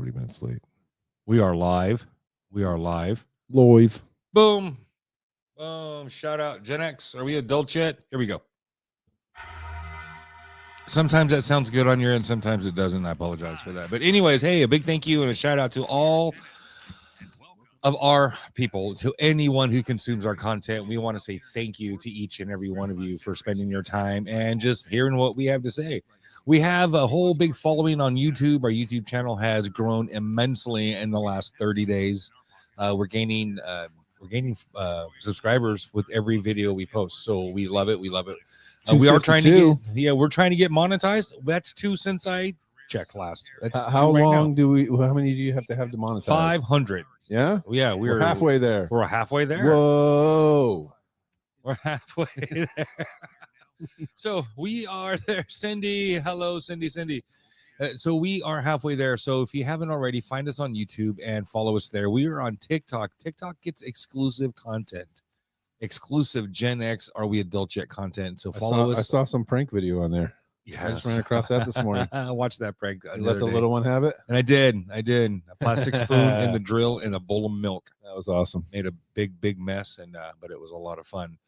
40 minutes late. We are live. We are live. Live. Boom. Boom. Shout out GenX. Are we adult yet? Here we go. Sometimes that sounds good on your end. Sometimes it doesn't. I apologize for that. But anyways, hey, a big thank you and a shout out to all of our people, to anyone who consumes our content. We want to say thank you to each and every one of you for spending your time and just hearing what we have to say. We have a whole big following on YouTube. Our YouTube channel has grown immensely in the last 30 days. We're gaining subscribers with every video we post. So we love it. We love it. We are trying to get, we're trying to get monetized. That's 2 since I checked last. That's how long do we? How many do you have to monetize? 500. Yeah, yeah, we're halfway there. We're halfway there. Whoa, we're halfway there. So we are there. Cindy, hello, Cindy. So we are halfway there. So if you haven't already, find us on YouTube and follow us there. We are on TikTok. TikTok gets exclusive content. Exclusive GenX Are We Adult Yet content. So follow us. I saw some prank video on there. Yes. I just ran across that this morning. I watched that prank. You let the little one have it? And I did. A plastic spoon in the drill and a bowl of milk. That was awesome. Made a big mess, and but it was a lot of fun.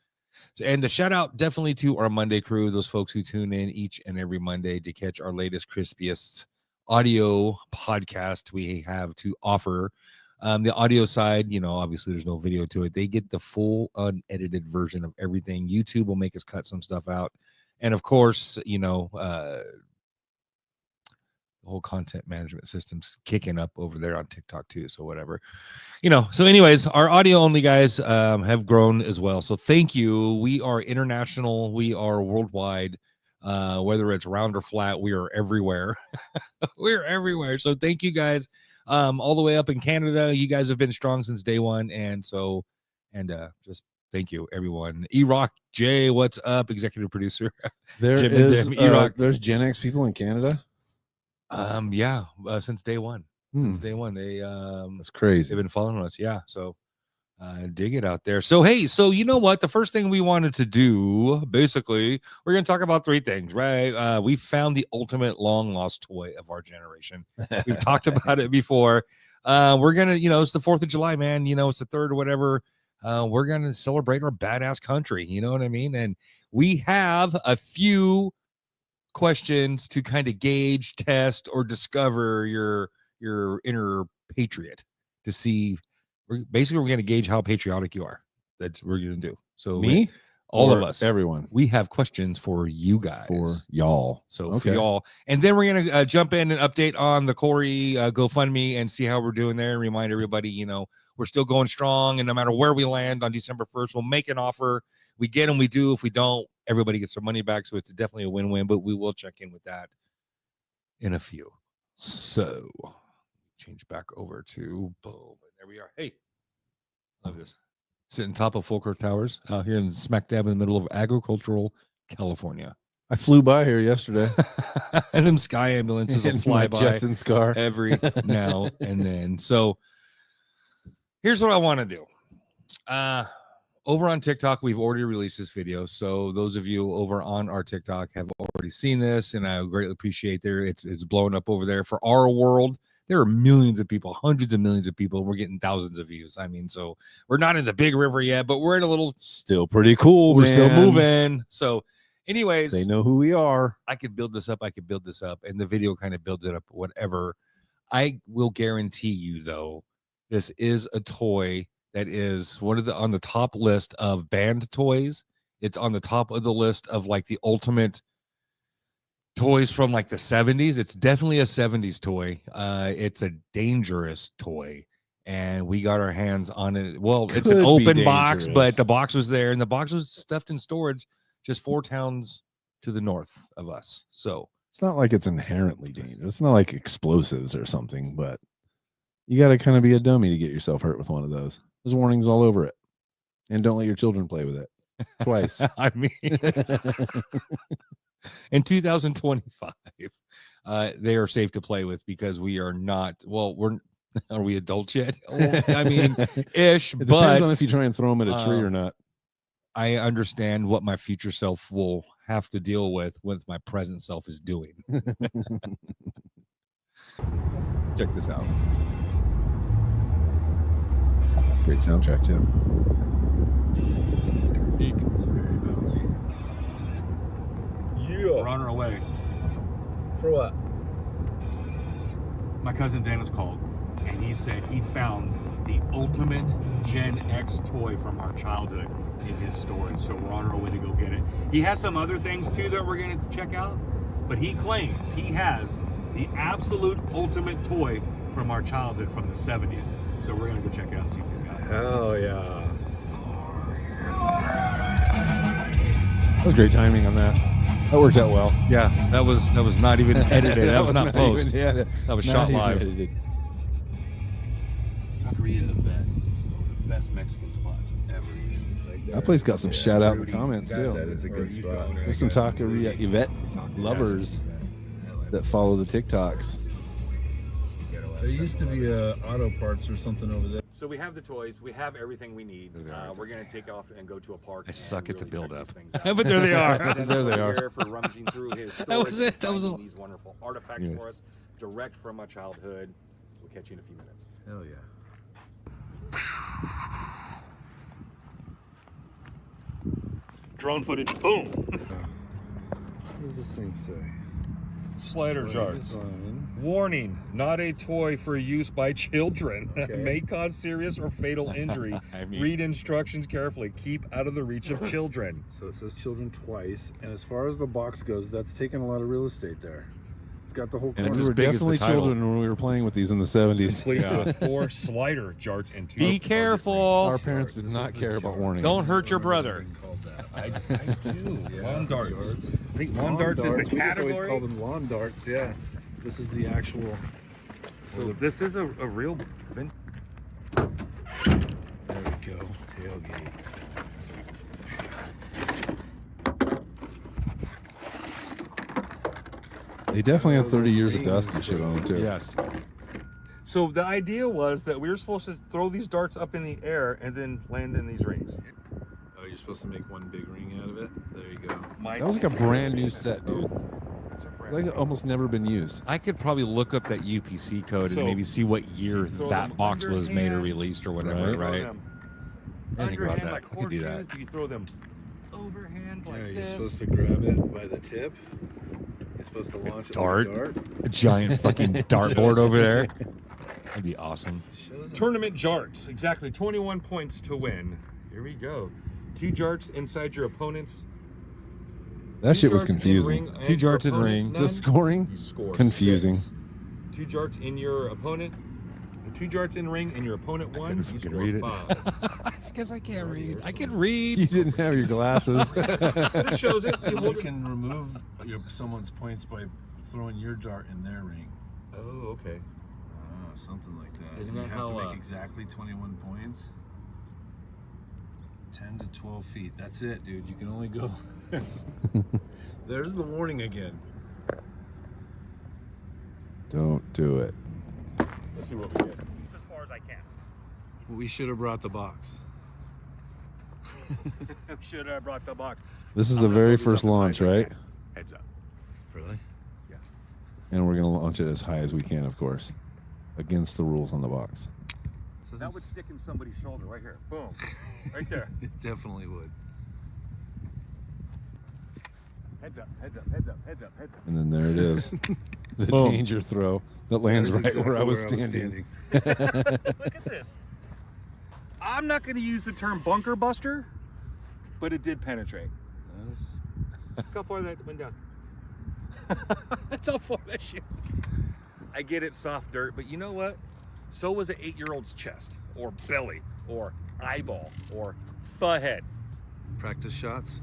So, and a shout out definitely to our Monday crew, those folks who tune in each and every Monday to catch our latest, crispiest audio podcast we have to offer. The audio side, you know, obviously there's no video to it. They get the full unedited version of everything. YouTube will make us cut some stuff out. And of course, you know, the whole content management system's kicking up over there on TikTok too. So whatever, you know. So anyways, our audio only guys have grown as well. So thank you. We are international. We are worldwide. Whether it's round or flat, we are everywhere. We're everywhere. So thank you guys. All the way up in Canada, you guys have been strong since day one, and so, just thank you, everyone. E-Rock J, what's up? Executive producer. There's GenX people in Canada. Since day one. Since day one, they that's crazy. They've been following us, yeah. So, dig it out there. So hey, so you know what? The first thing we wanted to do, basically, we're going to talk about 3 things, right? We found the ultimate long lost toy of our generation. We've talked about it before. We're gonna, you know, it's the 4th of July, man. You know, it's the 3rd or whatever. We're gonna celebrate our badass country. You know what I mean? And we have a few questions to kind of gauge, test, or discover your inner patriot to see. We're going to gauge how patriotic you are. That's what we're going to do. So me, all of us, everyone, we have questions for you guys, for y'all. So for y'all, and then we're going to jump in and update on the Corey GoFundMe and see how we're doing there, and remind everybody, you know, we're still going strong, and no matter where we land on December 1st, we'll make an offer. We get them, we do. If we don't, everybody gets their money back. So it's definitely a win-win. But we will check in with that in a few. So change back over to boom. There we are. Hey, love this. Sitting top of Folker Towers out here in smack dab in the middle of agricultural California. I flew by here yesterday. And them sky ambulances will fly by Jetson's car every now and then. So here's what I want to do. Over on TikTok, we've already released this video. So those of you over on our TikTok have already seen this, and I greatly appreciate it's blowing up over there. For our world, there are millions of people, hundreds of millions of people. We're getting thousands of views. I mean, so we're not in the big river yet, but we're in a little, still pretty cool. We're still moving. So anyways, they know who we are. I could build this up. And the video kind of builds it up, whatever. I will guarantee you, though, this is a toy that is one of on the top list of banned toys. It's on the top of the list of like the ultimate toys from like the 70s. It's definitely a 70s toy. It's a dangerous toy, and we got our hands on it. Well, it's an open box, but the box was there, and the box was stuffed in storage just 4 towns to the north of us. So it's not like it's inherently dangerous. It's not like explosives or something, but you got to kind of be a dummy to get yourself hurt with one of those. There's warnings all over it. And don't let your children play with it. Twice. I mean, in 2025, they are safe to play with because we are not, are we adults yet? I mean, ish, it depends on if you try and throw them at a tree or not. I understand what my future self will have to deal with my present self is doing. Check this out. Great soundtrack too. Peek. It's very bouncy. We're on our way. For what? My cousin Dennis called, and he said he found the ultimate Gen X toy from our childhood in his storage. So we're on our way to go get it. He has some other things too that we're going to check out, but he claims he has the absolute ultimate toy from our childhood from the 70s. So we're going to go check it out and see what he's got. Hell yeah. That was great timing on that. That worked out well. Yeah, that was not even edited. That was not post. Even, yeah, That was not shot even live. edited. Taqueria Event, the best Mexican spots ever. That place got some shout out in the comments too. That is a good spot. There's some Taqueria Yvette lovers that follow the TikToks. There used to be auto parts or something over there. So we have the toys, we have everything we need. We're gonna take off and go to a park. I suck at the really check build-up. these things out. But there they are. Dennis There they over are. here for rummaging through his That was storage it. That was finding all. these wonderful artifacts Yes. for us, direct from my childhood. We'll catch you in a few minutes. Hell yeah. Drone footage, boom. What does this thing say? Slider Slide design. Warning, not a toy for use by children. Okay. May cause serious or fatal injury. I mean- Read instructions carefully. Keep out of the reach of children. So it says children twice, and as far as the box goes, that's taking a lot of real estate there. It's got the whole And corner. it's We as were big as the definitely title. children when we were playing with these in the 70s. Complete Yeah. with 4 slider jarts and 2 Be careful. Our parents did This not is the care about chart. warnings. Don't hurt your I remember brother. being called that. I do. Yeah, Lawn darts. jarts. I think lawn darts is the We just always category. called them lawn darts, yeah. This is the actual. So this is a real vin- There we go. Tailgate. They definitely had 30 years of dust and shit on them too. Yes. So the idea was that we were supposed to throw these darts up in the air and then land in these rings. Oh, you're supposed to make one big ring out of it? There you go. That was like a brand new set, dude. Like almost never been used. I could probably look up that UPC code So, and maybe see what year throw that them box was made or underhand, released or whatever, right? I think about Underhand that. like I could do that. horseshoes. Do you throw them overhand like Yeah, you're this? supposed to grab it by the tip. You're supposed to launch it dart. with a dart. A giant fucking dartboard over there. That'd be awesome. Shows it. Tournament jarts, exactly 21 points to win. Here we go. 2 jarts inside your opponent's. That 2 shit was jarts in confusing. ring 2 and your jarts in opponent ring. none. The scoring, You score confusing. 6. 2 jarts in your opponent. 2 jarts in ring and your opponent 1. You fucking score read it. 5. Because I can't read. I can You read. didn't have your glasses. But it shows it. So you You hold it. can remove someone's points by throwing your dart in their ring. Oh, okay. Something like that. Isn't And that you have to how, make exactly 21 points. 10 to 12 feet. That's it, dude. You can only go. There's the warning again. Don't do it. Let's see what we get. As far as I can. We should have brought the box. Should have brought the box. This is I'm the gonna very throw these first up as high launch, as I right? can. Heads up. Really? And we're going to launch it as high as we can, of course, against the rules on the box. So That would stick in somebody's shoulder right here. Boom. Right there. It definitely would. Heads up, heads up, heads up, heads up, heads up. And then there it is. The Boom. danger throw that lands That is right where I was exactly standing. Look at this. I'm not going to use the term bunker buster, but it did penetrate. Look how far that went down. That's how far that shit. I get it, soft dirt, but you know what? So was an 8-year-old's chest, or belly, or eyeball, or head. Practice shots.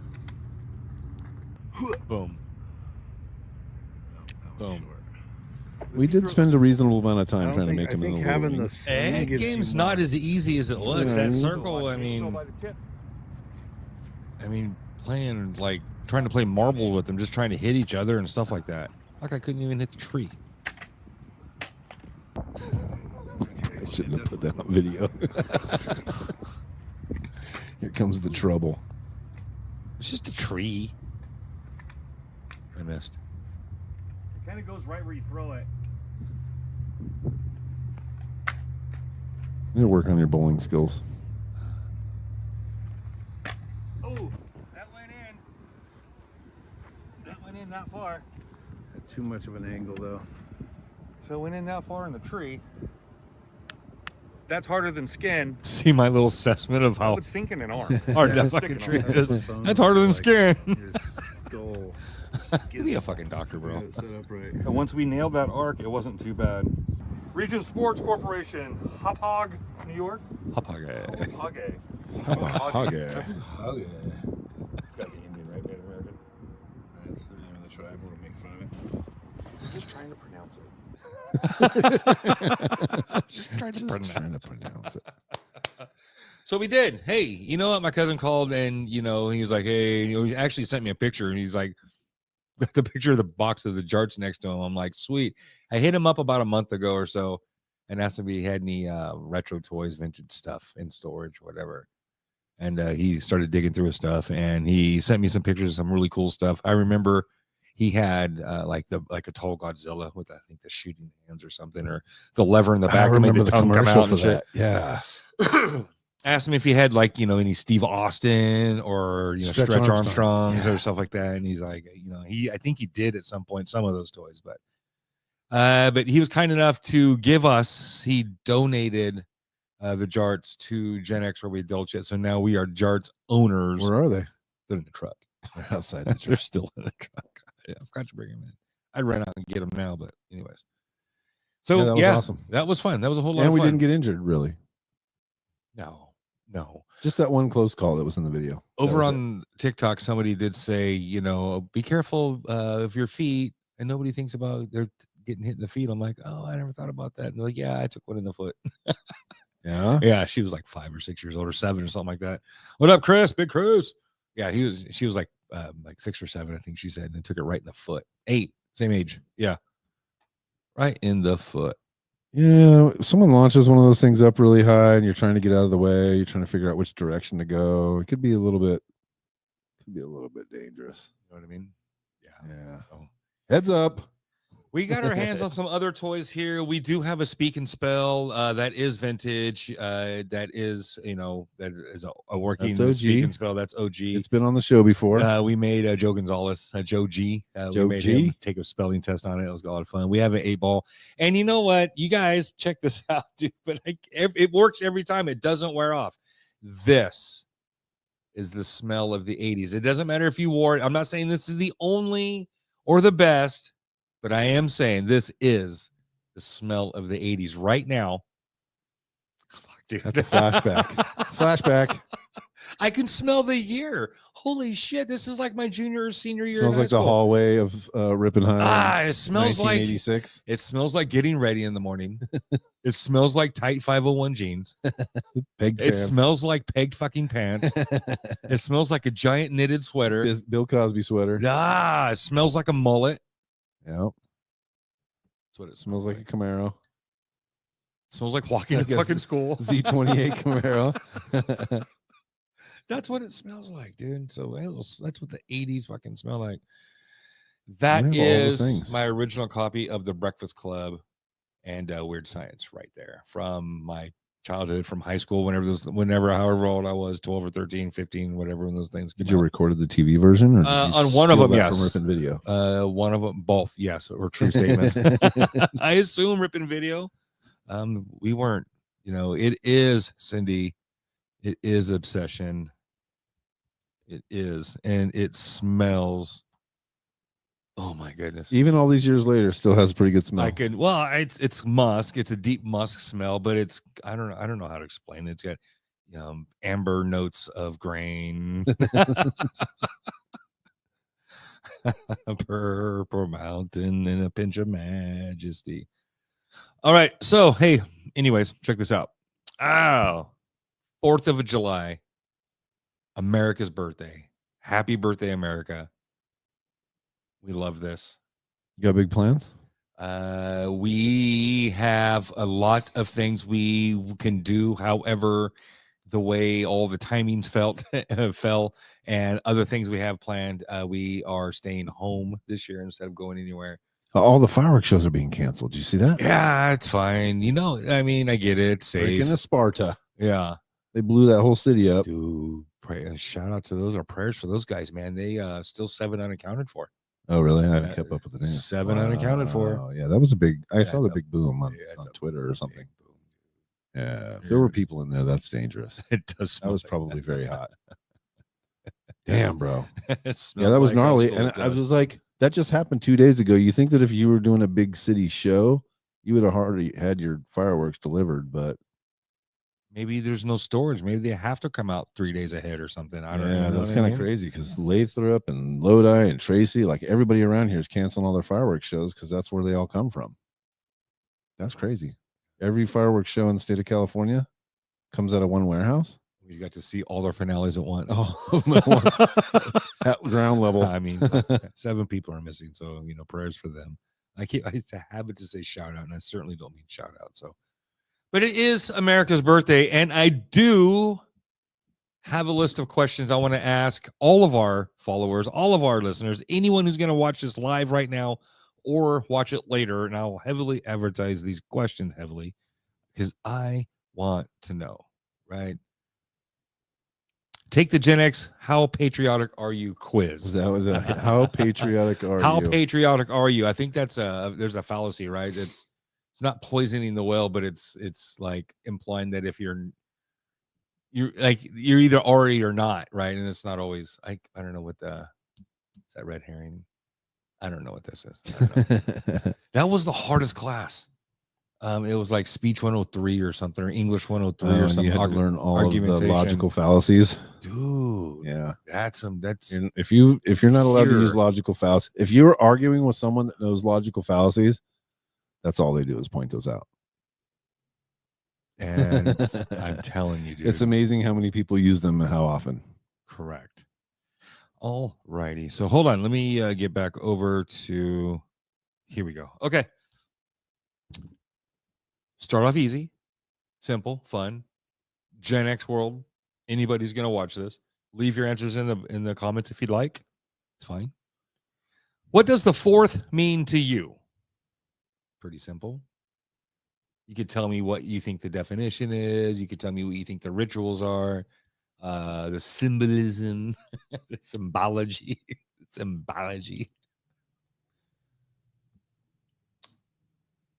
Boom. No, that was Boom. short. We did spend a reasonable amount of I time don't trying to think- make I them in think the little having the rings. sling That gives you game's more. not as easy as it looks. Yeah. That circle, I mean, playing like trying to play marbles with them, just trying to hit each other and stuff like that. Like I couldn't even hit the tree. I shouldn't have put that on video. Here comes the trouble. It's just a tree. I missed. It kind of goes right where you throw it. You need to work on your bowling skills. Oh, that went in. That went in that far. That's too much of an angle, though. So it went in that far in the tree. That's harder than skin. See my little assessment of how That would sink in an arm. hard Yeah, that fucking tree That's is. bone That's harder than like skin. Your skull. Be a fucking doctor, Bro. bro. Set up right. And once we nailed that arc, it wasn't too bad. Region Sports Corporation, Hauppauge, New York. Hauppauge. Hauppauge. Okay. Oh yeah. It's got to be Indian, right? Native American. That's the name of the tribe. We're making fun of it. I'm just trying to pronounce it. Just trying to pronounce it. So we did. Hey, you know what? My cousin called and, he was like, hey, he actually sent me a picture and he's like, the picture of the box of the jarts next to him. I'm like, sweet. I hit him up about a month ago or so and asked him if he had any retro toys, vintage stuff in storage, whatever. And he started digging through his stuff and he sent me some pictures of some really cool stuff. I remember he had like a tall Godzilla with, I think, the shooting hands or something, or the lever in the back and made the tongue come out and shit. Yeah. Asked him if he had like, any Steve Austin or, Stretch Armstrongs or stuff like that. And he's like, I think he did at some point, some of those toys, but he was kind enough to give us, he donated the jarts to GenX where we indulge it. So now we are jarts owners. Where are they? They're in the truck. They're outside the They're truck. still in the truck. Yeah, I forgot to bring them in. I'd run out and get them now, but anyways. So Yeah, that was awesome. That was fun. That was a whole lot And of we fun. didn't get injured, really. No. Just that one close call that was in the video. Over on TikTok, somebody did say, be careful of your feet, and nobody thinks about they're getting hit in the feet. I'm like, oh, I never thought about that. And they're like, yeah, I took one in the foot. Yeah. Yeah, she was like 5 or 6 years old or 7 or something like that. What up, Chris? Big Cruz. Yeah, she was like 6 or 7, I think she said, and took it right in the foot. 8, same age. Yeah. Right in the foot. Yeah. Someone launches one of those things up really high and you're trying to get out of the way. You're trying to figure out which direction to go. It could be a little bit dangerous. You know what I mean? Yeah. So. Heads up. We got our hands on some other toys here. We do have a Speak and Spell that is vintage. That is, that is a working Speak and Spell. That's OG. It's been on the show before. We made Joe Gonzalez, Joe G. Joe we made G. him take a spelling test on it. It was a lot of fun. We have an 8-ball. And you know what? You guys check this out, dude. But it works every time. It doesn't wear off. This is the smell of the 80s. It doesn't matter if you wore it. I'm not saying this is the only or the best, but I am saying this is the smell of the 80s right now. Fuck, dude. That's a flashback. Flashback. I can smell the year. Holy shit. This is like my junior or senior year. Smells like the hallway of Rippenheim. It smells like 1986. It smells like getting ready in the morning. It smells like tight 501 jeans. Pegged It pants. smells like pegged fucking pants. It smells like a giant knitted sweater. Bill Cosby sweater. It smells like a mullet. Yeah. That's what it Smells like a Camaro. It smells like walking I to guess fucking school. Z28 Camaro. That's what it smells like, dude. So that's what the 80s fucking smell like. That We have all the is things. my original copy of The Breakfast Club and Weird Science right there from my childhood, from high school, however old I was, 12 or 13, 15, whatever, when those things came Did you out. record the TV version? Or did you On one of steal them, that yes. From Rippin' Video. One of them, both, yes, or true statements. I assume Rippin' Video. We weren't, it is, Cindy, it is obsession. It is, and it smells. Oh my goodness! Even all these years later, still has a pretty good smell. It's musk. It's a deep musk smell, but I don't know how to explain it. It's got amber notes of grain, a purple mountain, and a pinch of majesty. All right, so hey, anyways, check this out. 4th of July. America's birthday. Happy birthday, America. We love this. You got big plans? We have a lot of things we can do. However, the way all the timings fell and other things we have planned, we are staying home this year instead of going anywhere. All the fireworks shows are being canceled. Do you see that? Yeah, it's fine. You know, I mean, I get it. Safe. Breaking Sparta. Yeah. They blew that whole city up. Dude, pray, shout out to those, or prayers for those guys, man. They still 7 unaccounted for. Oh, really? I haven't kept up with the news. 7 unaccounted for. Oh, yeah, that was a big. I saw That's the big boom on Twitter or something. Yeah, if there were people in there, that's dangerous. It does. That was probably very hot. Damn, bro. Yeah, that was gnarly. And I was like, that just happened 2 days ago. You think that if you were doing a big city show, you would have already had your fireworks delivered, but maybe there's no storage. Maybe they have to come out 3 days ahead or something. I don't know. Yeah, that's kind of crazy because Lathrop and Lodi and Tracy, like everybody around here is canceling all their fireworks shows because that's where they all come from. That's crazy. Every fireworks show in the state of California comes out of one warehouse. We got to see all their finales at once. At ground level. I mean, 7 people are missing, so prayers for them. It's a habit to say shout out, and I certainly don't mean shout out. So, but it is America's birthday, and I do have a list of questions I want to ask all of our followers, all of our listeners, anyone who's going to watch this live right now or watch it later. And I'll heavily advertise these questions heavily because I want to know, right? Take the GenX How Patriotic Are You quiz. That was a how patriotic are How you? patriotic are you? I think there's a fallacy, right? It's not poisoning the well, but it's like implying that if you're either already or not, right? And it's not always. I don't know what is that red herring? I don't know what this is. That was the hardest class. It was like speech 103 or something, or English 103 or something. You had to learn all of the logical fallacies. Dude, yeah, that's and if you're not allowed to use logical fallacies, if you're arguing with someone that knows logical fallacies, that's all they do is point those out. And I'm telling you, dude, it's amazing how many people use them and how often. Correct. All righty. So hold on. Let me get back over to. Here we go. Okay. Start off easy, simple, fun. Gen X world. Anybody's gonna watch this. Leave your answers in the comments if you'd like. It's fine. What does the 4th mean to you? Pretty simple. You could tell me what you think the definition is. You could tell me what you think the rituals are, the symbolism, the symbology.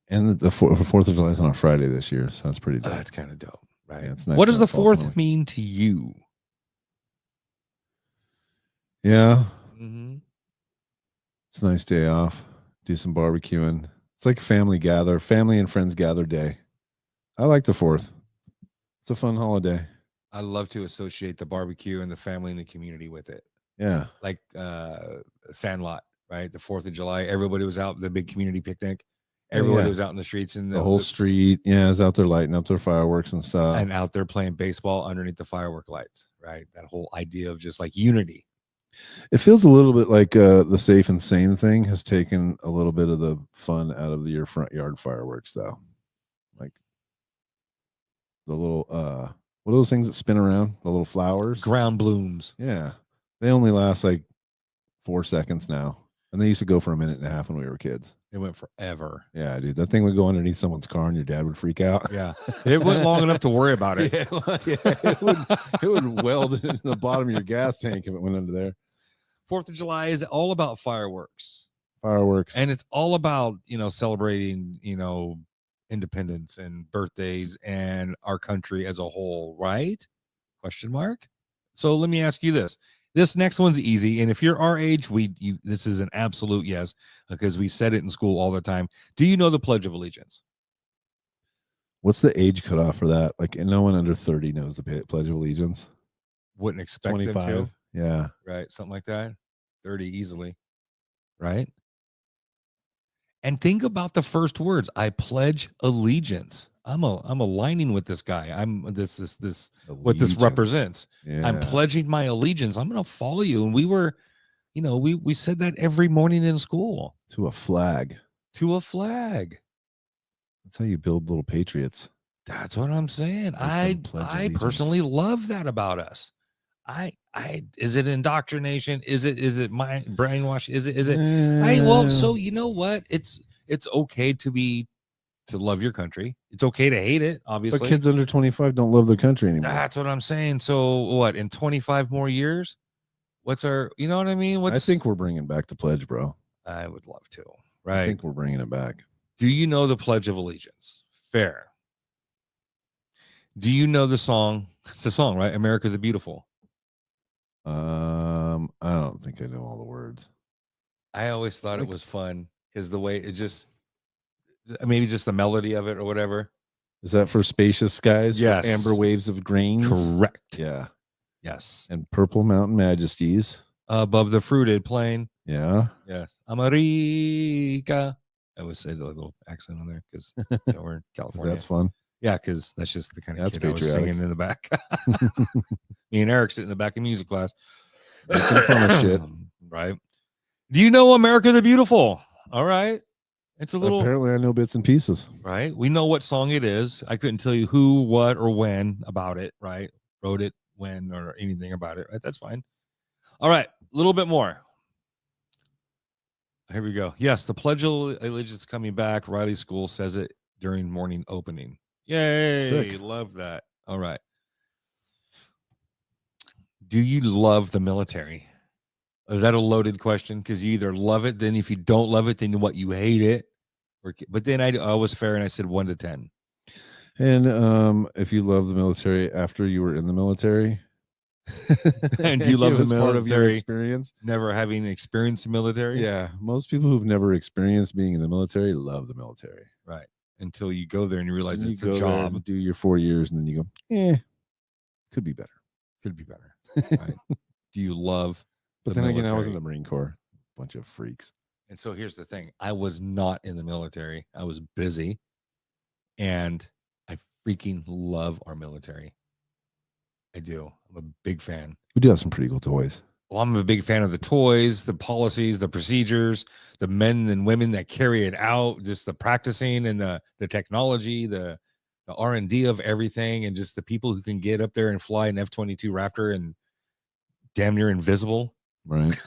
And the 4th of July is on a Friday this year, so that's pretty dope. That's kind of dope, right? Yeah, it's nice. What does the 4th mean to you? Yeah. Mm-hmm. It's a nice day off. Do some barbecuing. It's like family and friends gather day. I like the 4th. It's a fun holiday. I love to associate the barbecue and the family and the community with it. Yeah. Like Sandlot, right? The 4th of July, everybody was out, the big community picnic. Everybody was out in the streets, and the whole street, is out there lighting up their fireworks and stuff, and out there playing baseball underneath the firework lights. Right, that whole idea of just like unity. It feels a little bit like the Safe and Sane thing has taken a little bit of the fun out of your front yard fireworks, though. Like the little what are those things that spin around? The little flowers, ground blooms. Yeah, they only last like 4 seconds now. And they used to go for a minute and a half when we were kids. It went forever. Yeah, dude. That thing would go underneath someone's car and your dad would freak out. Yeah. It went long enough to worry about it. It would weld in the bottom of your gas tank if it went under there. 4th of July is all about fireworks. And it's all about, celebrating, independence and birthdays and our country as a whole, right? Question mark. So let me ask you this. This next one's easy, and if you're our age, this is an absolute yes, because we said it in school all the time. Do you know the Pledge of Allegiance? What's the age cutoff for that? Like, no one under 30 knows the Pledge of Allegiance. Wouldn't expect 25. Them to. Yeah. Right, something like that. 30 easily. Right? And think about the first words. I pledge allegiance. I'm aligning with this guy. I'm this what this represents. Yeah. I'm pledging my allegiance. I'm going to follow you. And we were, we said that every morning in school. To a flag. To a flag. That's how you build little patriots. That's what I'm saying. I personally love that about us. is it indoctrination? Is it my brainwash? Is it? Well, so you know what? It's okay to love your country. It's okay to hate it, obviously. But kids under 25 don't love their country anymore. That's what I'm saying. So what, in 25 more years? What's our, you know what I mean? I think we're bringing back the pledge, bro. I would love to. Right. I think we're bringing it back. Do you know the Pledge of Allegiance? Fair. Do you know the song? It's a song, right? America the Beautiful. I don't think I know all the words. I always thought it was fun because the way it just, maybe just the melody of it or whatever. Is that for spacious skies? Yes. For amber waves of grains? Correct. Yeah. Yes. And purple mountain majesties. Above the fruited plain. Yeah. Yes. America. I always say the little accent on there because we're in California. That's fun. Yeah, because that's just the kind of That's kid I was singing in the back. Me and Eric sit in the back of music class. Making fun of shit. Right. Do you know America the Beautiful? All right. It's a little. Apparently, I know bits and pieces. Right. We know what song it is. I couldn't tell you who, what, or when about it. Right. Wrote it, when, or anything about it. Right. That's fine. All right. A little bit more. Here we go. Yes, the Pledge of Allegiance is coming back. Riley School says it during morning opening. Yay. Sick. Love that. All right. Do you love the military? Is that a loaded question? Because you either love it, then if you don't love it, then what, you hate it? But then I was fair and I said 1 to 10. And if you love the military after you were in the military, and do you love the part of your military? experience? Never having experienced the military? Yeah. Most people who've never experienced being in the military love the military. Right. Until you go there and you realize And it's you a go there job. and do your 4 years, and then you go, could be better. Could be better. Right. Do you love But the then again, I was in military? the Marine Corps. Bunch of freaks. And so here's the thing. I was not in the military. I was busy. And I freaking love our military. I do. I'm a big fan. We do have some pretty cool toys. Well, I'm a big fan of the toys, the policies, the procedures, the men and women that carry it out, just the practicing and the technology, the R&D of everything, and just the people who can get up there and fly an F-22 Raptor and damn near invisible. Right.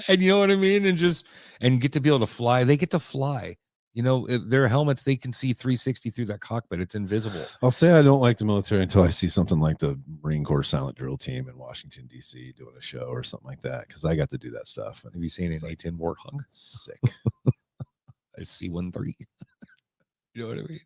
And you know what I mean? And get to be able to fly. They get to fly. You know, their helmets, they can see 360 through that cockpit. It's invisible. I'll say I don't like the military until I see something like the Marine Corps Silent Drill Team in Washington, D.C. doing a show or something like that, because I got to do that stuff. Have you seen an A-10 Warthog? Sick. A C-130. You know what I mean?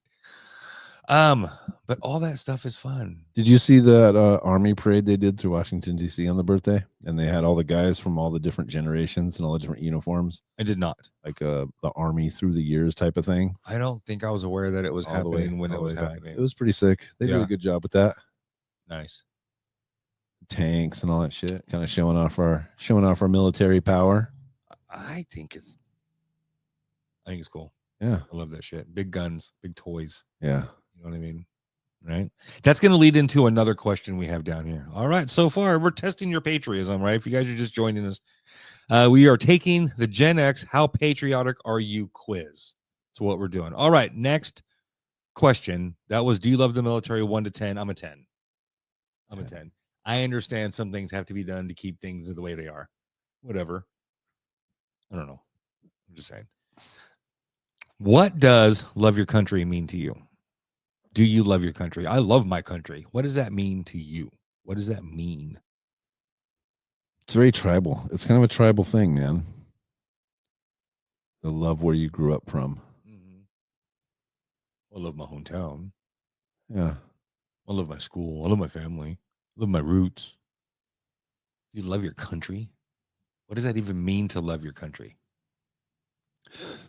But all that stuff is fun. Did you see that army parade they did through Washington, D.C. on the birthday? And they had all the guys from all the different generations and all the different uniforms, I did not. like the army through the years type of thing. I don't think I was aware that it was All the way- happening when all it the was way back. happening. It was pretty sick. They did Yeah. a good job with that. Nice. Tanks and all that shit, kind of showing off our military power. I think it's cool. Yeah. I love that shit. Big guns, big toys. Yeah. You know what I mean? Right. That's going to lead into another question we have down here. All right. So far, we're testing your patriotism, right? If you guys are just joining us, we are taking the Gen X How Patriotic Are You quiz. That's what we're doing. All right. Next question. That was, do you love the military? 1 to 10. I'm a 10. I'm a 10. I understand some things have to be done to keep things the way they are. Whatever. I don't know. I'm just saying. What does love your country mean to you? Do you love your country? I love my country. What does that mean to you? What does that mean? It's very tribal. It's kind of a tribal thing, man. The love where you grew up from. I love my hometown. Yeah. I love my school. I love my family. I love my roots. Do you love your country? What does that even mean to love your country?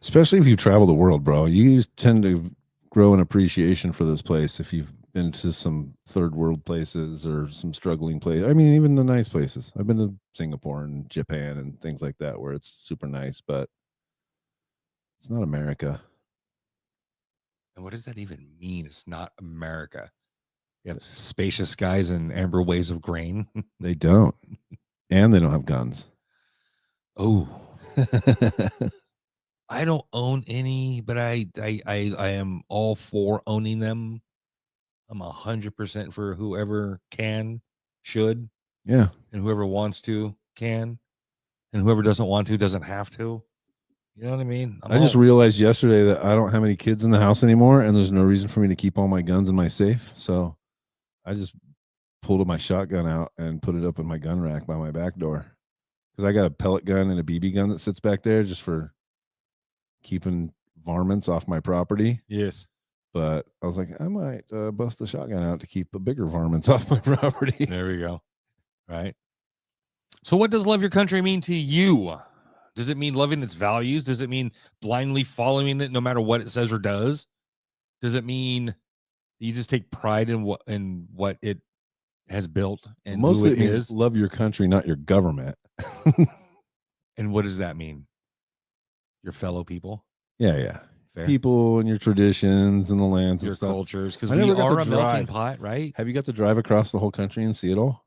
Especially if you travel the world, bro. You tend to grow an appreciation for this place if you've been to some third world places or some struggling places. I mean, even the nice places. I've been to Singapore and Japan and things like that where it's super nice, but it's not America. And what does that even mean? It's not America. You have spacious skies and amber waves of grain. They don't. And they don't have guns. Oh. I don't own any, but I am all for owning them. I'm 100% for whoever can, should, Yeah. and whoever wants to can, and whoever doesn't want to doesn't have to. You know what I mean? I just realized yesterday that I don't have any kids in the house anymore, and there's no reason for me to keep all my guns in my safe. So I just pulled my shotgun out and put it up in my gun rack by my back door, because I got a pellet gun and a BB gun that sits back there just for keeping varmints off my property. Yes. But I was like, I might bust the shotgun out to keep a bigger varmints off my property. There we go. Right. So what does love your country mean to you? Does it mean loving its values? Does it mean blindly following it no matter what it says or does? Does it mean you just take pride in what it has built and Mostly who it means is? love your country, not your government. And what does that mean? Your fellow people? Yeah. Fair. People and your traditions and the lands Your and stuff. cultures, because I we never got are to a melting drive. pot, right? Have you got to drive across the whole country and see it all?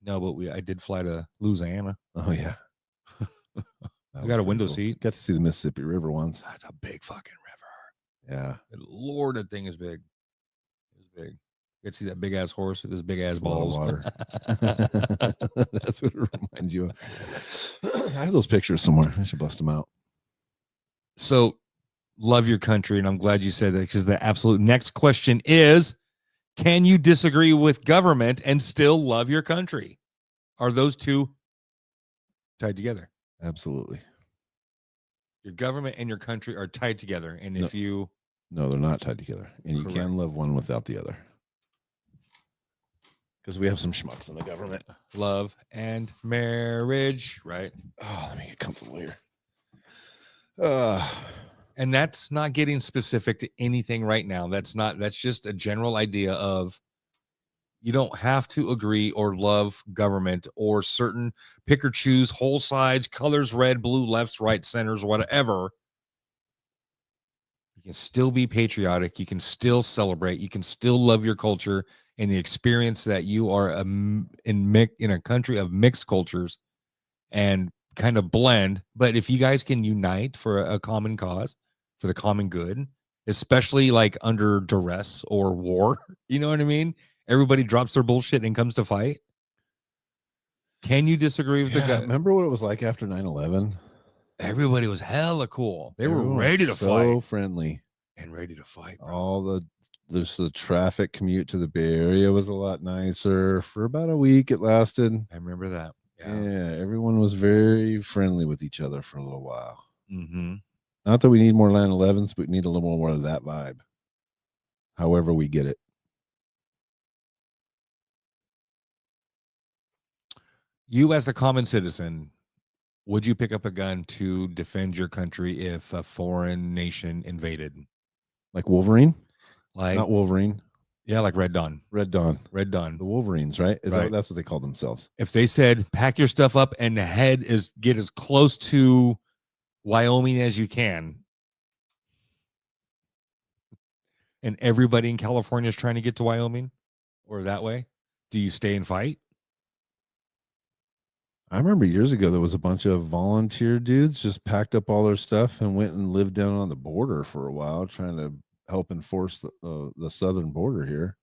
No, but I did fly to Louisiana. Oh yeah. I got a window seat. Got to see the Mississippi River once. That's a big fucking river. Yeah. Good Lord, that thing is big. It's big. You get to see that big ass horse with his big ass Full of balls. water. That's what it reminds you of. I have those pictures somewhere. I should bust them out. So, love your country, and I'm glad you said that, because the absolute next question is, can you disagree with government and still love your country? Are those two tied together? Absolutely. Your government and your country are tied together, and if you No, they're not tied together, and you Correct. can love one without the other. Because we have some schmucks in the government. love and marriage, right? Oh, let me get comfortable here. And that's not getting specific to anything right now. That's just a general idea of, you don't have to agree or love government or certain pick or choose whole sides, colors, red, blue, lefts, right, centers, whatever. You can still be patriotic. You can still celebrate. You can still love your culture and the experience that you are in a country of mixed cultures and kind of blend. But if you guys can unite for a common cause, for the common good, especially like under duress or war, you know what I mean? Everybody drops their bullshit and comes to fight. Can you disagree with the guy? Remember what it was like after 9/11? Everybody was hella cool. They Everyone were was ready to so fight friendly. and ready to fight. Bro. All there's the traffic commute to the Bay Area was a lot nicer. For about a week it lasted. I remember that. Yeah, everyone was very friendly with each other for a little while. Mm-hmm. Not that we need more 9/11s, but we need a little more of that vibe. However we get it. You as the common citizen, would you pick up a gun to defend your country if a foreign nation invaded? Like Wolverine? Like Not Wolverine. Yeah, like Red Dawn. Red Dawn. Red Dawn. The Wolverines, right? Right. That's what they call themselves. If they said, pack your stuff up and get as close to Wyoming as you can, and everybody in California is trying to get to Wyoming or that way, do you stay and fight? I remember years ago there was a bunch of volunteer dudes just packed up all their stuff and went and lived down on the border for a while, trying to help enforce the southern border here.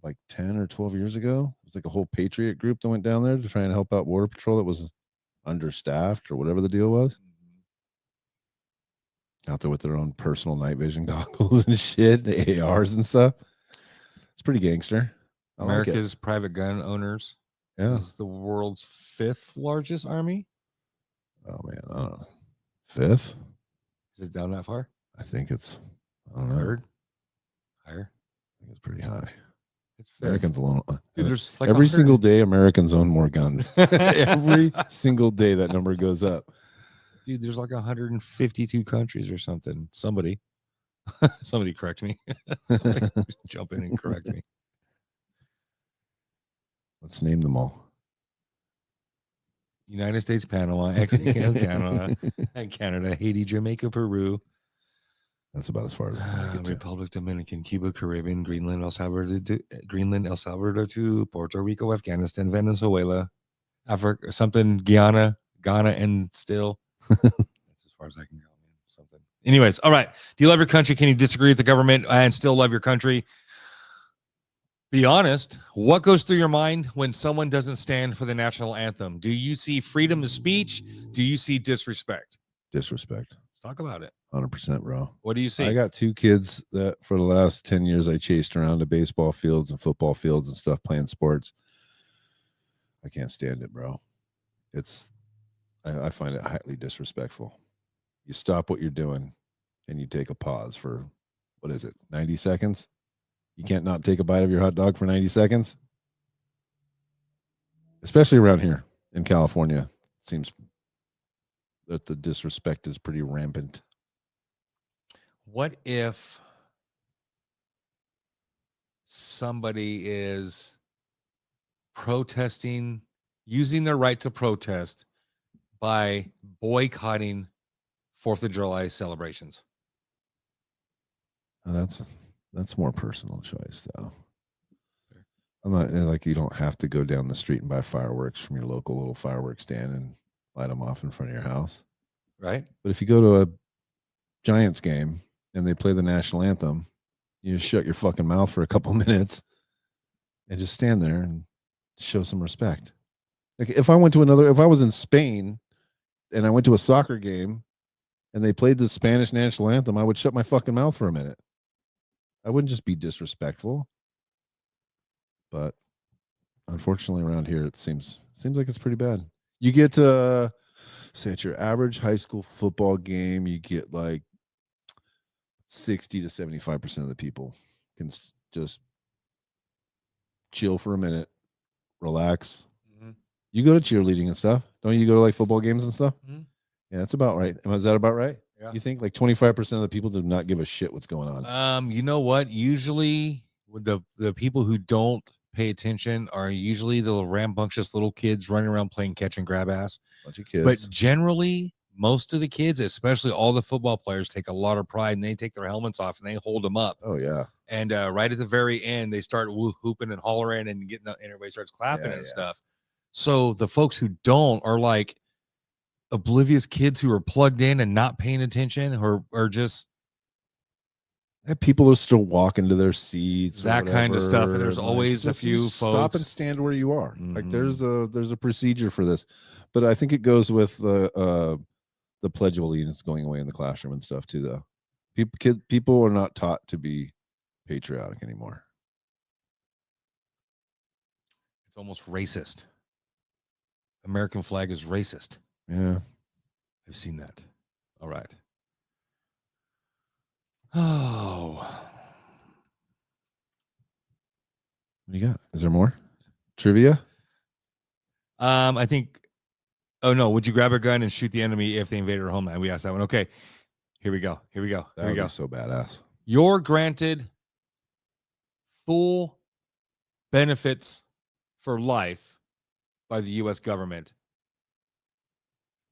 Like 10 or 12 years ago, it was like a whole patriot group that went down there to try and help out Border Patrol that was understaffed or whatever the deal was. Out there with their own personal night vision goggles and shit, the ARs and stuff. It's pretty gangster. I like it. America's private gun owners is the world's 5th largest army. Oh man, I don't know. 5th? Is it down that far? I think it's, I don't know. 3rd? Higher? I think it's pretty high. It's 5th. Americans alone. Dude, there's like every 100 single day Americans own more guns. Every single day that number goes up. Dude, there's like 152 countries or something. Somebody correct me. Somebody jump in and correct me. Let's name them all. United States, Panama, Mexico, Canada, Haiti, Jamaica, Peru. That's about as far as I'm gonna get to. Republic, Dominican, Cuba, Caribbean, Greenland, El Salvador, to Puerto Rico, Afghanistan, Venezuela, Africa, something, Ghana, and still. That's as far as I can go. Man. Something. Anyways, all right. Do you love your country? Can you disagree with the government and still love your country? Be honest. What goes through your mind when someone doesn't stand for the national anthem? Do you see freedom of speech? Do you see disrespect? Disrespect. Let's talk about it. 100%, bro. What do you see? I got 2 kids that for the last 10 years I chased around to baseball fields and football fields and stuff playing sports. I can't stand it, bro. I find it highly disrespectful. You stop what you're doing and you take a pause for, what is it, 90 seconds? You can't not take a bite of your hot dog for 90 seconds? Especially around here in California. It seems that the disrespect is pretty rampant. What if somebody is protesting, using their right to protest by boycotting 4th of July celebrations? That's more personal choice, though. I'm not like you don't have to go down the street and buy fireworks from your local little fireworks stand and light them off in front of your house. Right. But if you go to a Giants game and they play the national anthem, you just shut your fucking mouth for a couple minutes and just stand there and show some respect. Like if I was in Spain and I went to a soccer game and they played the Spanish national anthem, I would shut my fucking mouth for a minute. I wouldn't just be disrespectful. But unfortunately around here it seems like it's pretty bad. You get say at your average high school football game, you get like 60 to 75% of the people can just chill for a minute, relax. Mm-hmm. You go to cheerleading and stuff, don't you? Go to like football games and stuff. Mm-hmm. Yeah, that's about right. Is that about right? Yeah. You think like 25% of the people do not give a shit what's going on? You know what? Usually, with the people who don't pay attention are usually the rambunctious little kids running around playing catch and grab ass. Bunch of kids. But generally, most of the kids, especially all the football players, take a lot of pride and they take their helmets off and they hold them up. Oh yeah. And right at the very end, they start hooping and hollering and getting and everybody starts clapping and stuff. So the folks who don't are like oblivious kids who are plugged in and not paying attention or are just people are still walking to their seats, that kind of stuff. And there's always a few folks. Stop and stand where you are. Mm-hmm. Like there's a procedure for this, but I think it goes with the Pledge of Allegiance going away in the classroom and stuff too. Though people are not taught to be patriotic anymore. It's almost racist. American flag is racist. Yeah, I've seen that. All right. Oh, what do you got? Is there more trivia? I think. Oh no! Would you grab a gun and shoot the enemy if they invaded our homeland? We asked that one. Okay, here we go. That would be so badass. You're granted full benefits for life by the U.S. government,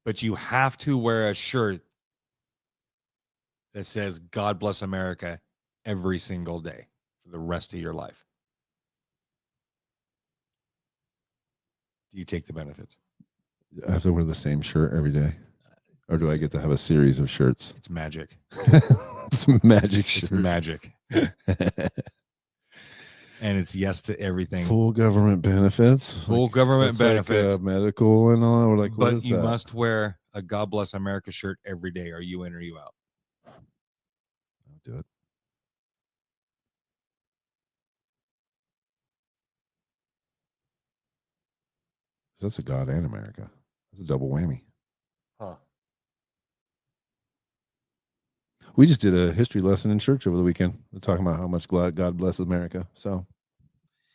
but you have to wear a shirt that says "God bless America" every single day for the rest of your life. Do you take the benefits? I have to wear the same shirt every day, or do I get to have a series of shirts? It's magic. It's magic shirt. It's magic. And it's yes to everything. Full government benefits. Full government benefits. Like, medical and all. Or like, what but is you that? must wear a God Bless America shirt every day. Are you in or you out? I'll do it. That's a God and America. That's a double whammy. Huh. We just did a history lesson in church over the weekend. We're talking about how much God bless America. So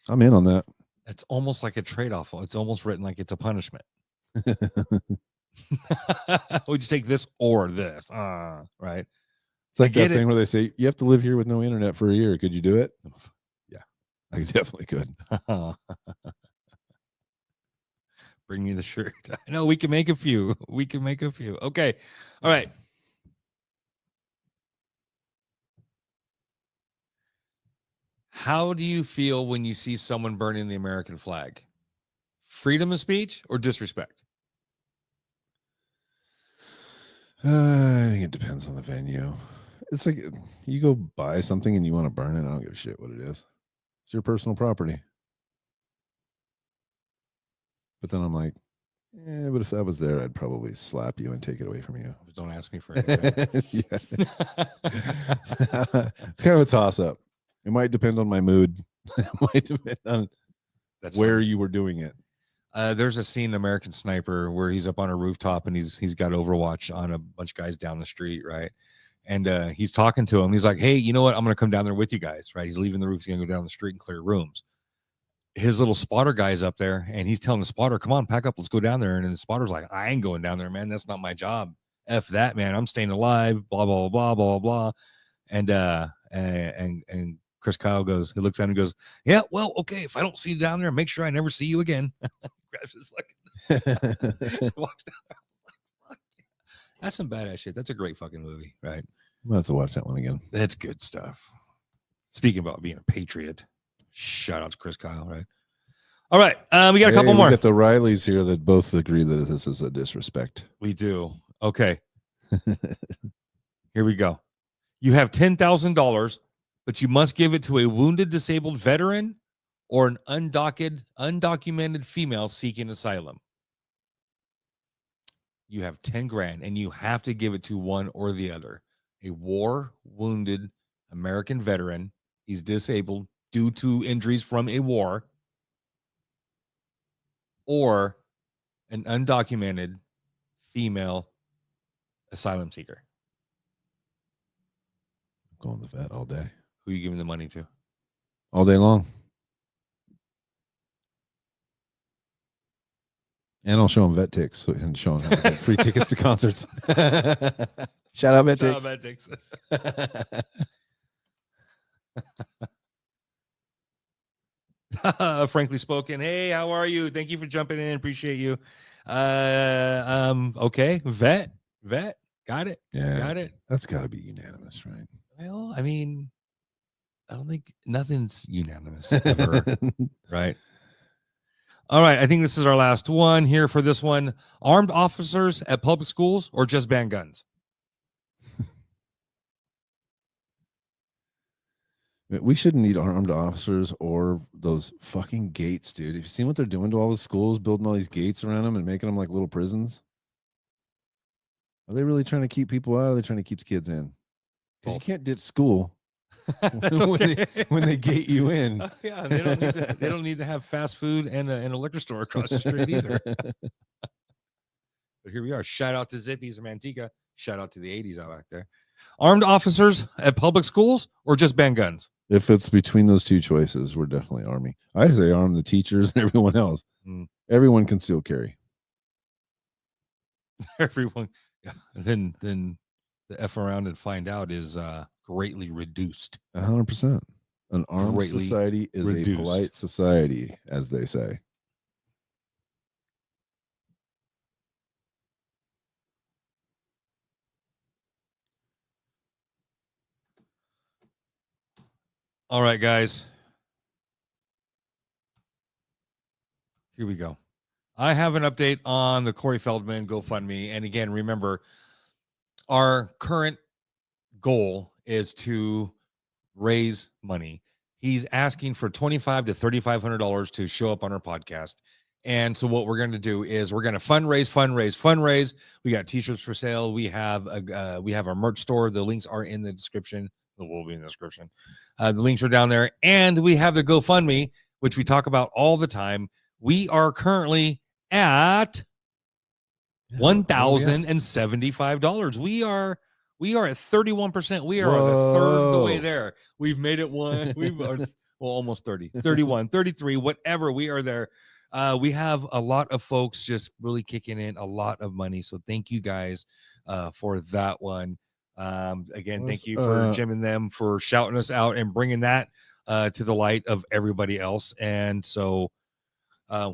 I'm in on that. It's almost like a trade-off. It's almost written like it's a punishment. Would you take this or this? Right. It's like that thing where they say, you have to live here with no internet for a year. Could you do it? Yeah, I definitely could. Bring me the shirt. I know we can make a few. Okay. All right. How do you feel when you see someone burning the American flag? Freedom of speech or disrespect? I think it depends on the venue. It's like you go buy something and you want to burn it. I don't give a shit what it is. It's your personal property. But then I'm like, yeah, but if that was there, I'd probably slap you and take it away from you. Don't ask me for anything. Yeah. It's kind of a toss up. It might depend on my mood. It might depend on where you were doing it. There's a scene in American Sniper where he's up on a rooftop and he's got Overwatch on a bunch of guys down the street, right? And he's talking to him. He's like, hey, you know what? I'm going to come down there with you guys, right? He's leaving the roof. He's going to go down the street and clear rooms. His little spotter guy's up there, and he's telling the spotter, come on, pack up. Let's go down there. And the spotter's like, I ain't going down there, man. That's not my job. F that, man. I'm staying alive, blah, blah, blah, blah, blah. And Chris Kyle goes, he looks at him and goes, yeah, well, okay. If I don't see you down there, make sure I never see you again. Grabs his fucking walks down there. Fuck yeah. That's some badass shit. That's a great fucking movie, right? I'll have to watch that one again. That's good stuff. Speaking about being a patriot, shout out to Chris Kyle, right? All right. We got a couple more. We got the Rileys here that both agree that this is a disrespect. We do. Okay. Here we go. You have $10,000, but you must give it to a wounded, disabled veteran or an undocumented female seeking asylum. You have 10 grand and you have to give it to one or the other. A war wounded American veteran. He's disabled due to injuries from a war, or an undocumented female asylum seeker. Going the vet all day. Who are you giving the money to? All day long. And I'll show them vet ticks and show them how to get free tickets to concerts. Shout out vet ticks. Vet ticks. Frankly spoken, hey, how are you? Thank you for jumping in. Appreciate you. Okay, vet, got it. Yeah, got it. That's got to be unanimous, right? Well, I mean, I don't think nothing's unanimous ever, right? All right, I think this is our last one here for this one. Armed officers at public schools or just ban guns? We shouldn't need armed officers or those fucking gates, dude. Have you seen what they're doing to all the schools, building all these gates around them and making them like little prisons? Are they really trying to keep people out, or are they trying to keep the kids in? You can't ditch school when they gate you in. Yeah, they don't need to have fast food and a liquor store across the street either. But here we are. Shout out to Zippies and Manteca. Shout out to the 80s out back there. Armed officers at public schools or just ban guns? If it's between those two choices, we're definitely Army. I say arm the teachers and everyone else. Everyone can still carry. Everyone. Yeah. And then the F around and find out is greatly reduced. 100%. An armed society is a polite society, as they say. All right, guys. Here we go. I have an update on the Corey Feldman GoFundMe. And again, remember, our current goal is to raise money. He's asking for $2,500 to $3,500 to show up on our podcast. And so what we're going to do is we're going to fundraise. We got t-shirts for sale. We have our merch store. The links are in the description. It will be in the description. The links are down there. And we have the GoFundMe, which we talk about all the time. We are currently at $1,075. We are at 31%. We are on a third of the way there. We've made it one. We are almost 30, 31, 33, whatever. We are there. We have a lot of folks just really kicking in a lot of money. So thank you guys for that one. Again, thank you for Jim and them for shouting us out and bringing that to the light of everybody else. And so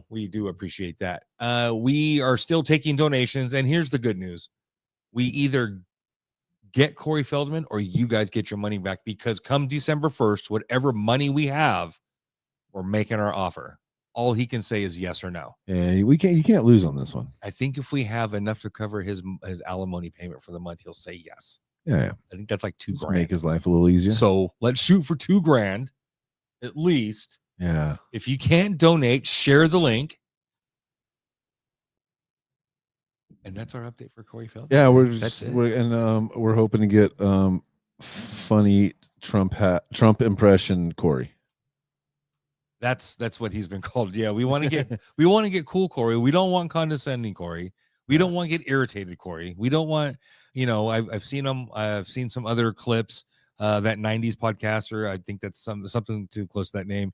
we do appreciate that. We are still taking donations. And here's the good news. We either get Corey Feldman or you guys get your money back, because come December 1st, whatever money we have, we're making our offer. All he can say is yes or no. Yeah, you can't lose on this one. I think if we have enough to cover his alimony payment for the month, he'll say yes. Yeah. I think that's like $2,000. Make his life a little easier. So let's shoot for $2,000. at least. Yeah. If you can't donate, share the link. And that's our update for Corey Feldman. Yeah, we're That's just it. we're hoping to get funny Trump impression Corey. That's what he's been called. Yeah, we want to get cool Corey. We don't want condescending Corey. We don't want to get irritated Corey. We don't want, I've seen him. I've seen some other clips. That 90s podcaster, I think that's something too close to that name.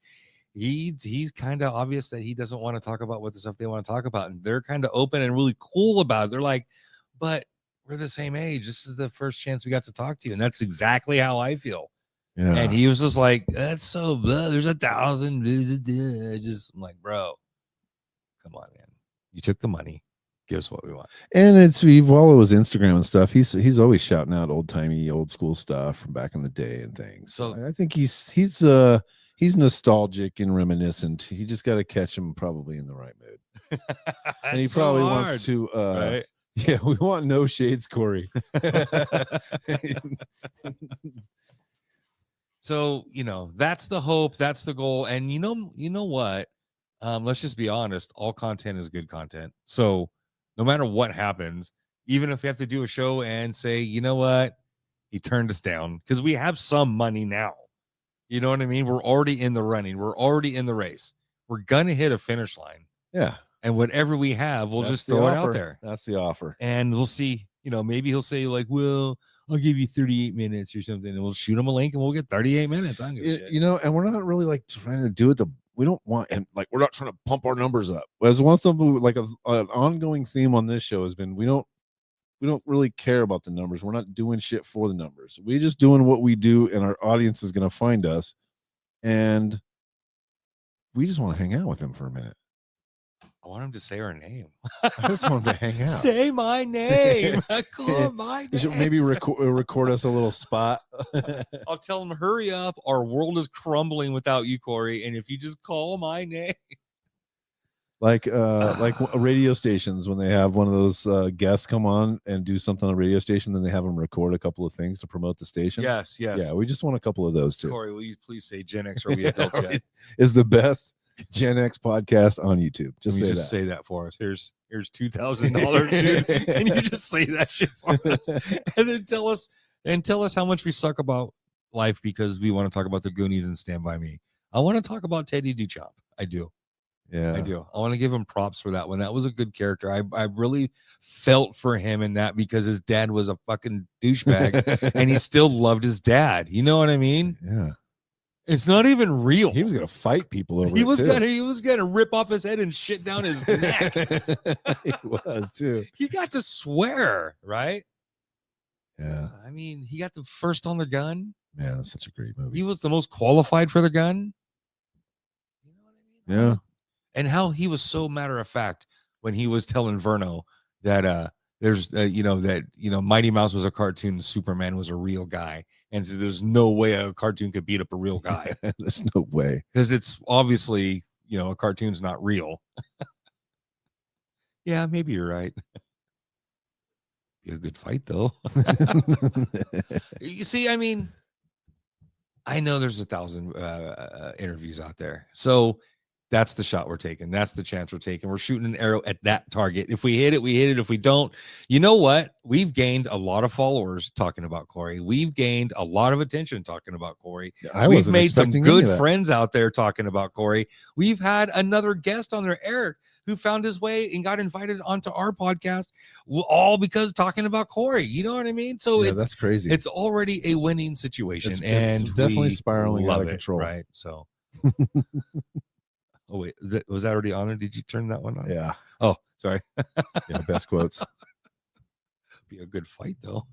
He's kind of obvious that he doesn't want to talk about what the stuff they want to talk about, and they're kind of open and really cool about it. They're like, but we're the same age. This is the first chance we got to talk to you, and that's exactly how I feel. Yeah. And he was just like, that's so blah, there's 1,000. Just I'm like, bro, come on, man. You took the money. Give us what we want. And if you follow his Instagram and stuff, he's always shouting out old school stuff from back in the day and things. So I think he's nostalgic and reminiscent. He just got to catch him probably in the right mood. And he probably wants to right? Yeah, we want no shades, Corey. So, that's the hope, that's the goal. And you know what? Let's just be honest, all content is good content. So no matter what happens, even if we have to do a show and say, you know what, he turned us down, because we have some money now. You know what I mean? We're already in the running. We're already in the race. We're gonna hit a finish line. Yeah. And whatever we have, we'll just throw it out there. That's the offer. And we'll see, maybe he'll say like, well, I'll give you 38 minutes or something, and we'll shoot him a link and we'll get 38 minutes. I don't give a shit. And we're not really like trying to do it. We don't want, and like, we're not trying to pump our numbers up. As one something like an ongoing theme on this show has been, we don't really care about the numbers. We're not doing shit for the numbers. We're just doing what we do, and our audience is going to find us. And we just want to hang out with him for a minute. I want him to say our name. I just want him to hang out. Say my name. Call my name. Maybe record us a little spot. I'll tell him, hurry up. Our world is crumbling without you, Corey. And if you just call my name. Like radio stations, when they have one of those guests come on and do something on a radio station, then they have them record a couple of things to promote the station. Yes. Yeah, we just want a couple of those too. Corey, will you please say GenX or we adult yet? Is the best GenX podcast on YouTube. Just say that for us. Here's $2,000, dude. And you just say that shit for us. And then tell us how much we suck about life because we want to talk about the Goonies and Stand By Me. I want to talk about Teddy Duchamp. I do. Yeah, I do. I want to give him props for that one. That was a good character. I really felt for him in that, because his dad was a fucking douchebag and he still loved his dad. You know what I mean? Yeah. It's not even real. He was gonna fight people over. He was gonna rip off his head and shit down his neck. He was too. He got to swear, right? Yeah. I mean, he got the first on the gun. Man, that's such a great movie. He was the most qualified for the gun. You know what I mean? Yeah. And how he was so matter of fact when he was telling Verno that there's Mighty Mouse was a cartoon, Superman was a real guy, and so there's no way a cartoon could beat up a real guy. There's no way, because it's obviously a cartoon's not real. Yeah, maybe you're right. Be a good fight though. You see, I mean, I know there's 1,000 interviews out there, so that's the shot we're taking. That's the chance we're taking. We're shooting an arrow at that target. If we hit it, we hit it. If we don't, you know what? We've gained a lot of followers talking about Corey. We've gained a lot of attention talking about Corey. We've made some good friends out there talking about Corey. We've had another guest on there, Eric, who found his way and got invited onto our podcast, all because talking about Corey. You know what I mean? So that's crazy. It's already a winning situation. It's definitely spiraling out of control. Right. So. Oh wait, was that already on, or did you turn that one on? Yeah. Oh, sorry. Yeah, best quotes. Be a good fight though.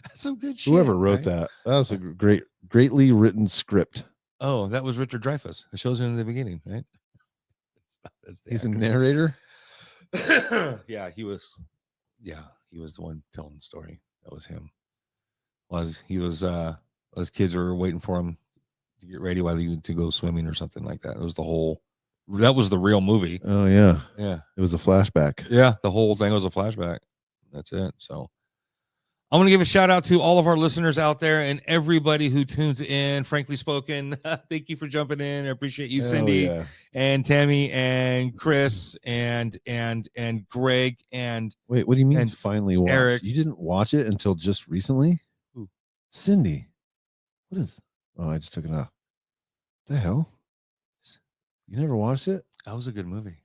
That's some good shit. Whoever wrote that was a greatly written script. Oh, that was Richard Dreyfuss. It shows him in the beginning, right? He's a narrator. Yeah, he was the one telling the story. That was him. His kids were waiting for him to get ready while he to go swimming or something like that. That was the real movie. Oh yeah. Yeah. It was a flashback. Yeah. The whole thing was a flashback. That's it. So I'm going to give a shout out to all of our listeners out there and everybody who tunes in. Frankly spoken, thank you for jumping in. I appreciate you, Hell Cindy yeah. and Tammy and Chris and Greg and Wait, what do you mean and finally watched? Eric. You didn't watch it until just recently? Who? Cindy. What is? Oh, I just took it off. The hell? You never watched it? that was a good movie.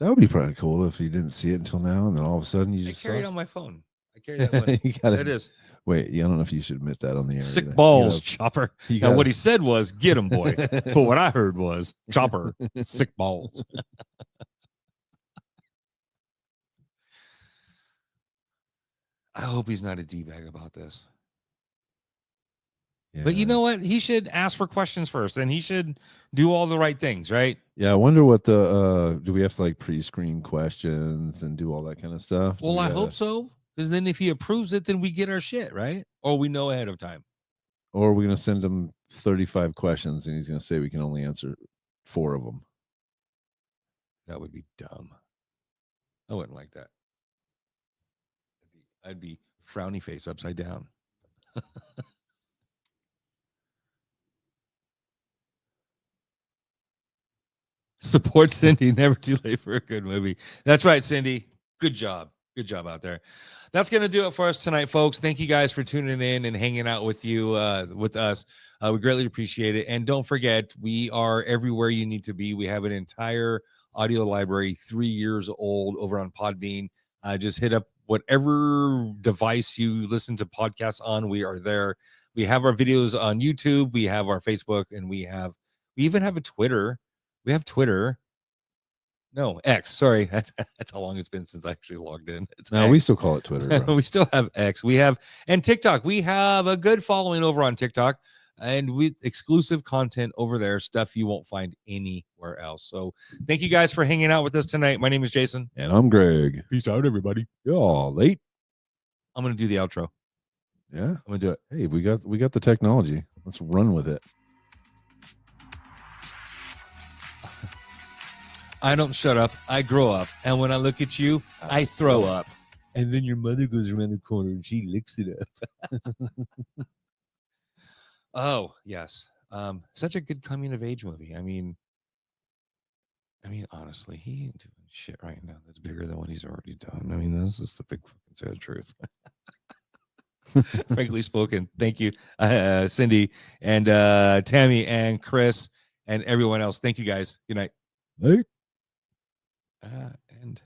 That would be pretty cool if you didn't see it until now, and then all of a sudden you I just carry it saw on my phone. I carry that one. you gotta, It is wait, I don't know if you should admit that on the air. sick either. balls, Chopper. You Now gotta- what he said was, "Get him, boy." But what I heard was, "Chopper, sick balls." I hope he's not a d-bag about this. But you Yeah. know what? He should ask for questions first, and he should do all the right things, right? Yeah, I wonder what the do we have to like pre-screen questions and do all that kind of stuff? Well, I hope so, because then if he approves it, then we get our shit, right? Or we know ahead of time. Or are we gonna send him 35 questions and he's gonna say we can only answer 4 of them? That would be dumb. I wouldn't like that. I'd be frowny face upside down. Support Cindy. Never too late for a good movie. That's right, Cindy. Good job. Good job out there. That's going to do it for us tonight, folks. Thank you guys for tuning in and hanging out with you, with us. We greatly appreciate it. And don't forget, we are everywhere you need to be. We have an entire audio library, 3 years old, over on Podbean. Just hit up whatever device you listen to podcasts on. We are there. We have our videos on YouTube. We have our Facebook, and we even have a Twitter. We have Twitter. No, X. Sorry. That's how long it's been since I actually logged in. It's No, X. we still call it Twitter, bro. We still have X. We have and TikTok. We have a good following over on TikTok, and we exclusive content over there, stuff you won't find anywhere else. So thank you guys for hanging out with us tonight. My name is Jason. And I'm Greg. Peace out, everybody. Y'all late? I'm gonna do the outro. Yeah. I'm gonna do it. Hey, we got the technology. Let's run with it. I don't shut up. I grow up. And when I look at you, I throw up. And then your mother goes around the corner and she licks it up. Oh, yes. Such a good coming of age movie. I mean, honestly, he ain't doing shit right now that's bigger than what he's already done. I mean, this is the big fucking sad truth. Frankly spoken, thank you, Cindy and Tammy and Chris and everyone else. Thank you guys. Good night. Hey. And